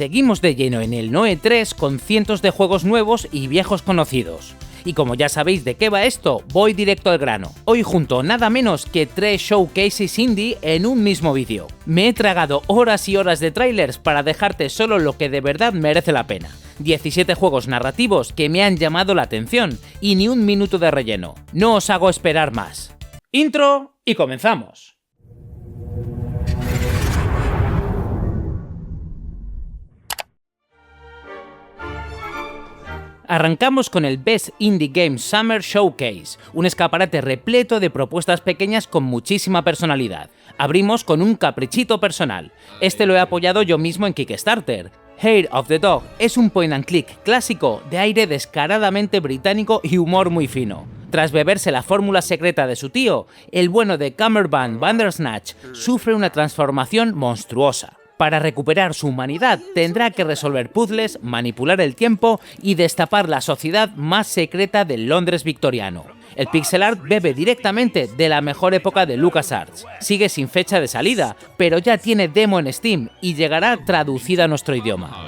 Seguimos de lleno en el Noe 3 con cientos de juegos nuevos y viejos conocidos. Y como ya sabéis de qué va esto, voy directo al grano. Hoy junto nada menos que 3 showcases indie en un mismo vídeo. Me he tragado horas y horas de trailers para dejarte solo lo que de verdad merece la pena. 17 juegos narrativos que me han llamado la atención y ni un minuto de relleno. No os hago esperar más. Intro y comenzamos. Arrancamos con el Best Indie Game Summer Showcase, un escaparate repleto de propuestas pequeñas con muchísima personalidad. Abrimos con un caprichito personal. Este lo he apoyado yo mismo en Kickstarter. Hair of the Dog es un point and click clásico de aire descaradamente británico y humor muy fino. Tras beberse la fórmula secreta de su tío, el bueno de Cumberbund Bandersnatch sufre una transformación monstruosa. Para recuperar su humanidad tendrá que resolver puzzles, manipular el tiempo y destapar la sociedad más secreta del Londres victoriano. El pixel art bebe directamente de la mejor época de LucasArts. Sigue sin fecha de salida, pero ya tiene demo en Steam y llegará traducida a nuestro idioma.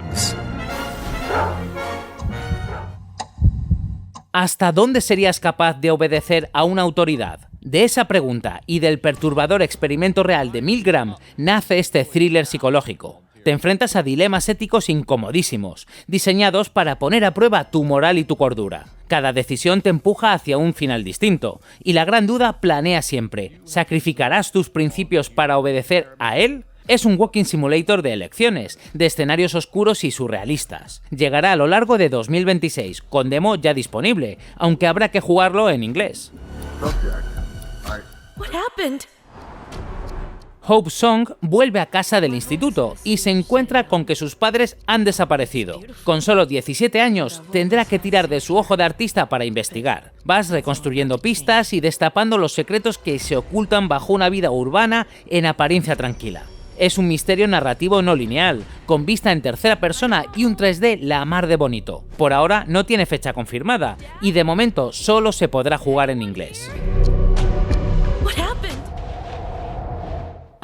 ¿Hasta dónde serías capaz de obedecer a una autoridad? De esa pregunta y del perturbador experimento real de Milgram nace este thriller psicológico. Te enfrentas a dilemas éticos incomodísimos, diseñados para poner a prueba tu moral y tu cordura. Cada decisión te empuja hacia un final distinto, y la gran duda planea siempre: ¿sacrificarás tus principios para obedecer a él? Es un walking simulator de elecciones, de escenarios oscuros y surrealistas. Llegará a lo largo de 2026, con demo ya disponible, aunque habrá que jugarlo en inglés. What happened? Hope Song vuelve a casa del instituto y se encuentra con que sus padres han desaparecido. Con solo 17 años tendrá que tirar de su ojo de artista para investigar. Vas reconstruyendo pistas y destapando los secretos que se ocultan bajo una vida urbana en apariencia tranquila. Es un misterio narrativo no lineal, con vista en tercera persona y un 3D la mar de bonito. Por ahora no tiene fecha confirmada y de momento solo se podrá jugar en inglés.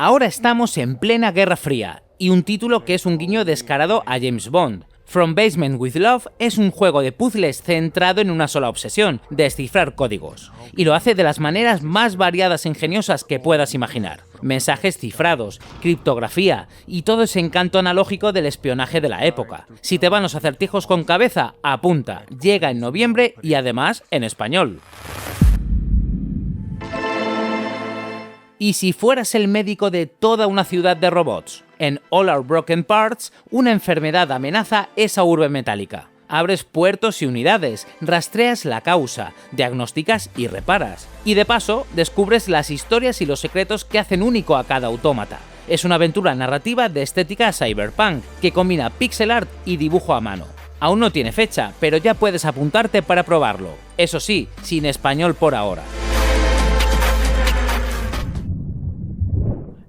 Ahora estamos en plena Guerra Fría, y un título que es un guiño descarado a James Bond. From Basement with Love es un juego de puzzles centrado en una sola obsesión, descifrar códigos. Y lo hace de las maneras más variadas e ingeniosas que puedas imaginar. Mensajes cifrados, criptografía y todo ese encanto analógico del espionaje de la época. Si te van los acertijos con cabeza, apunta, llega en noviembre y además en español. ¿Y si fueras el médico de toda una ciudad de robots? En All Our Broken Parts, una enfermedad amenaza esa urbe metálica. Abres puertos y unidades, rastreas la causa, diagnosticas y reparas. Y de paso, descubres las historias y los secretos que hacen único a cada autómata. Es una aventura narrativa de estética cyberpunk, que combina pixel art y dibujo a mano. Aún no tiene fecha, pero ya puedes apuntarte para probarlo. Eso sí, sin español por ahora.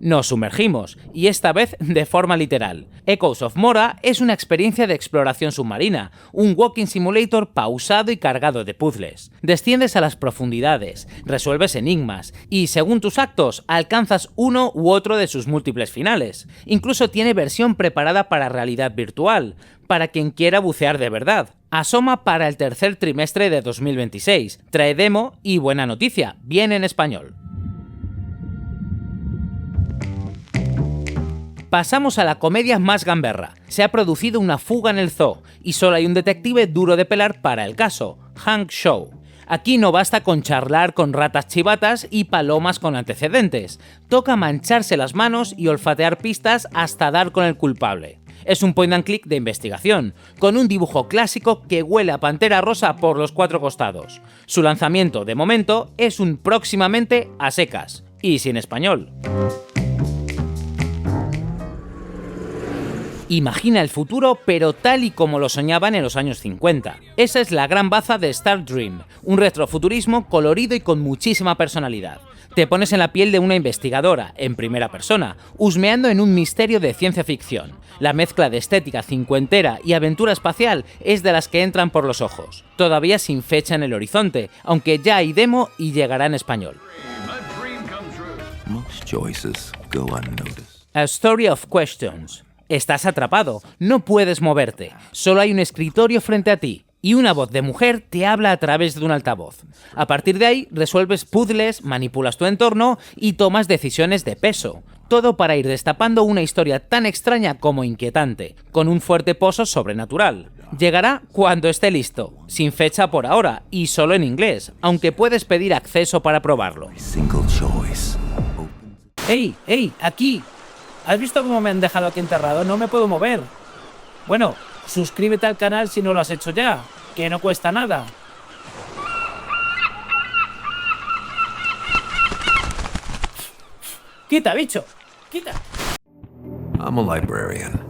Nos sumergimos, y esta vez de forma literal. Echoes of Mora es una experiencia de exploración submarina, un walking simulator pausado y cargado de puzzles. Desciendes a las profundidades, resuelves enigmas, y según tus actos alcanzas uno u otro de sus múltiples finales. Incluso tiene versión preparada para realidad virtual, para quien quiera bucear de verdad. Asoma para el tercer trimestre de 2026, trae demo y buena noticia, viene en español. Pasamos a la comedia más gamberra. Se ha producido una fuga en el zoo y solo hay un detective duro de pelar para el caso, Hank Shaw. Aquí no basta con charlar con ratas chivatas y palomas con antecedentes. Toca mancharse las manos y olfatear pistas hasta dar con el culpable. Es un point and click de investigación, con un dibujo clásico que huele a pantera rosa por los 4 costados. Su lanzamiento, de momento, es un próximamente a secas y sin español. Imagina el futuro, pero tal y como lo soñaban en los años 50. Esa es la gran baza de Star Dream, un retrofuturismo colorido y con muchísima personalidad. Te pones en la piel de una investigadora, en primera persona, husmeando en un misterio de ciencia ficción. La mezcla de estética cincuentera y aventura espacial es de las que entran por los ojos. Todavía sin fecha en el horizonte, aunque ya hay demo y llegará en español. A Story of Questions. Estás atrapado, no puedes moverte, solo hay un escritorio frente a ti y una voz de mujer te habla a través de un altavoz. A partir de ahí resuelves puzzles, manipulas tu entorno y tomas decisiones de peso. Todo para ir destapando una historia tan extraña como inquietante, con un fuerte pozo sobrenatural. Llegará cuando esté listo, sin fecha por ahora y solo en inglés, aunque puedes pedir acceso para probarlo. ¡Ey! ¡Ey! ¡Aquí! ¿Has visto cómo me han dejado aquí enterrado? No me puedo mover. Bueno, suscríbete al canal si no lo has hecho ya, que no cuesta nada. ¡Quita, bicho! ¡Quita! I'm a librarian.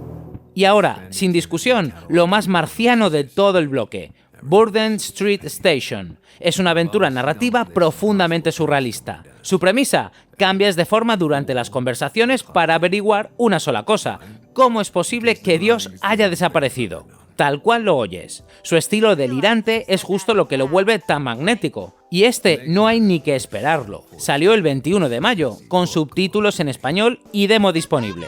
Y ahora, sin discusión, lo más marciano de todo el bloque, Burdon Street Station. Es una aventura narrativa profundamente surrealista. Su premisa: cambias de forma durante las conversaciones para averiguar una sola cosa: ¿cómo es posible que Dios haya desaparecido? Tal cual lo oyes. Su estilo delirante es justo lo que lo vuelve tan magnético. Y este no hay ni que esperarlo. Salió el 21 de mayo, con subtítulos en español y demo disponible.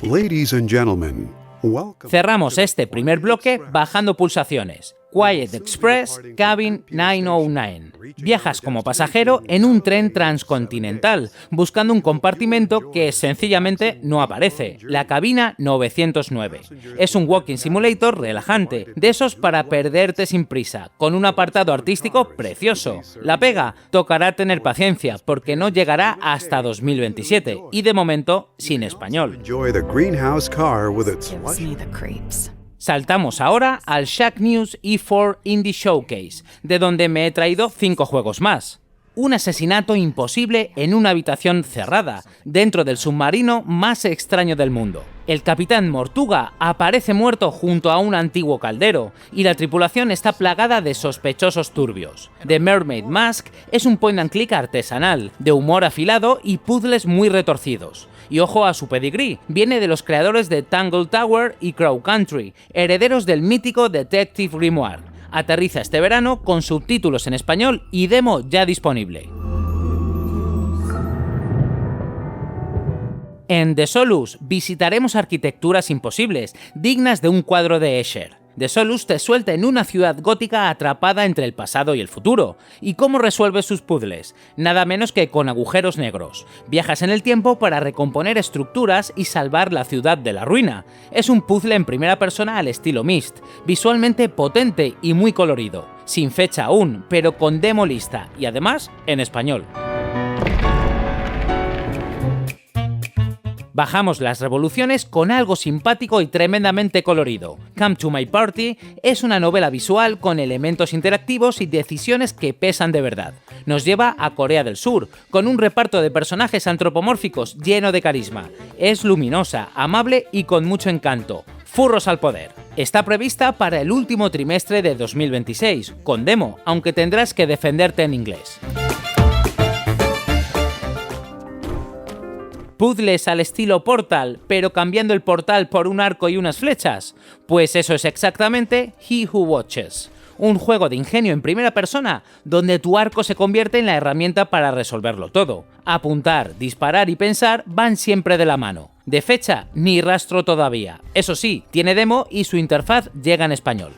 Ladies and gentlemen, welcome. Cerramos este primer bloque bajando pulsaciones. Quiet Express Cabin 909. Viajas como pasajero en un tren transcontinental, buscando un compartimento que sencillamente no aparece, la cabina 909. Es un walking simulator relajante, de esos para perderte sin prisa, con un apartado artístico precioso. La pega: tocará tener paciencia, porque no llegará hasta 2027, y de momento sin español. Enjoy the greenhouse car with its Gives me the creeps. Saltamos ahora al Shacknews E4 Indie Showcase, de donde me he traído 5 juegos más. Un asesinato imposible en una habitación cerrada, dentro del submarino más extraño del mundo. El capitán Mortuga aparece muerto junto a un antiguo caldero, y la tripulación está plagada de sospechosos turbios. The Mermaid Mask es un point and click artesanal, de humor afilado y puzzles muy retorcidos. Y ojo a su pedigrí, viene de los creadores de Tangle Tower y Crow Country, herederos del mítico Detective Grimoire. Aterriza este verano con subtítulos en español y demo ya disponible. En The Solus visitaremos arquitecturas imposibles, dignas de un cuadro de Escher. The Solus te suelta en una ciudad gótica atrapada entre el pasado y el futuro. ¿Y cómo resuelves sus puzzles? Nada menos que con agujeros negros. Viajas en el tiempo para recomponer estructuras y salvar la ciudad de la ruina. Es un puzzle en primera persona al estilo Myst, visualmente potente y muy colorido. Sin fecha aún, pero con demo lista y además en español. Bajamos las revoluciones con algo simpático y tremendamente colorido. Come to My Party es una novela visual con elementos interactivos y decisiones que pesan de verdad. Nos lleva a Corea del Sur, con un reparto de personajes antropomórficos lleno de carisma. Es luminosa, amable y con mucho encanto. Furros al poder. Está prevista para el último trimestre de 2026, con demo, aunque tendrás que defenderte en inglés. ¿Puzzles al estilo Portal, pero cambiando el portal por un arco y unas flechas? Pues eso es exactamente He Who Watches, un juego de ingenio en primera persona donde tu arco se convierte en la herramienta para resolverlo todo. Apuntar, disparar y pensar van siempre de la mano. De fecha, ni rastro todavía. Eso sí, tiene demo y su interfaz llega en español.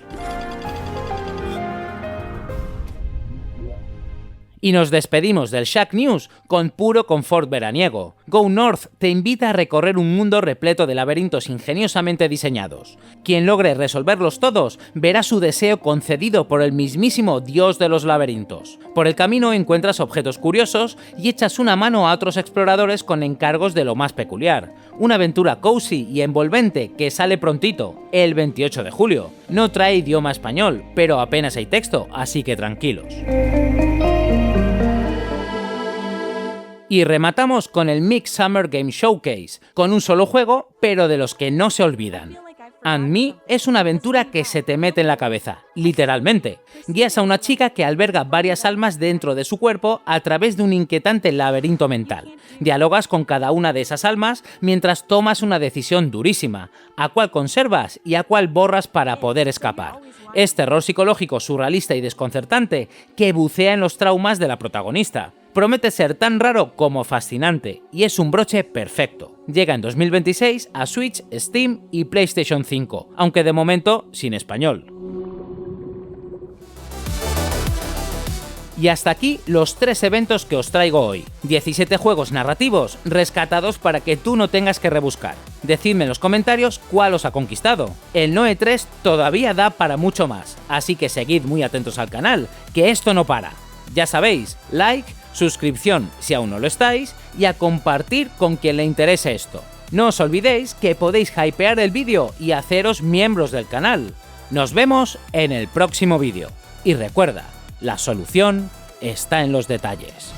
Y nos despedimos del Shacknews con puro confort veraniego. Go North te invita a recorrer un mundo repleto de laberintos ingeniosamente diseñados. Quien logre resolverlos todos verá su deseo concedido por el mismísimo dios de los laberintos. Por el camino encuentras objetos curiosos y echas una mano a otros exploradores con encargos de lo más peculiar. Una aventura cozy y envolvente que sale prontito, el 28 de julio. No trae idioma español, pero apenas hay texto, así que tranquilos. Y rematamos con el Midsummer Game Showcase, con un solo juego, pero de los que no se olvidan. And Me es una aventura que se te mete en la cabeza, literalmente. Guías a una chica que alberga varias almas dentro de su cuerpo a través de un inquietante laberinto mental. Dialogas con cada una de esas almas mientras tomas una decisión durísima, a cuál conservas y a cuál borras para poder escapar. Es terror psicológico surrealista y desconcertante que bucea en los traumas de la protagonista. Promete ser tan raro como fascinante, y es un broche perfecto. Llega en 2026 a Switch, Steam y PlayStation 5, aunque de momento sin español. Y hasta aquí los 3 eventos que os traigo hoy. 17 juegos narrativos rescatados para que tú no tengas que rebuscar. Decidme en los comentarios cuál os ha conquistado. El Noe 3 todavía da para mucho más, así que seguid muy atentos al canal, que esto no para. Ya sabéis, like, suscripción si aún no lo estáis, y a compartir con quien le interese esto. No os olvidéis que podéis hypear el vídeo y haceros miembros del canal. Nos vemos en el próximo vídeo. Y recuerda, la solución está en los detalles.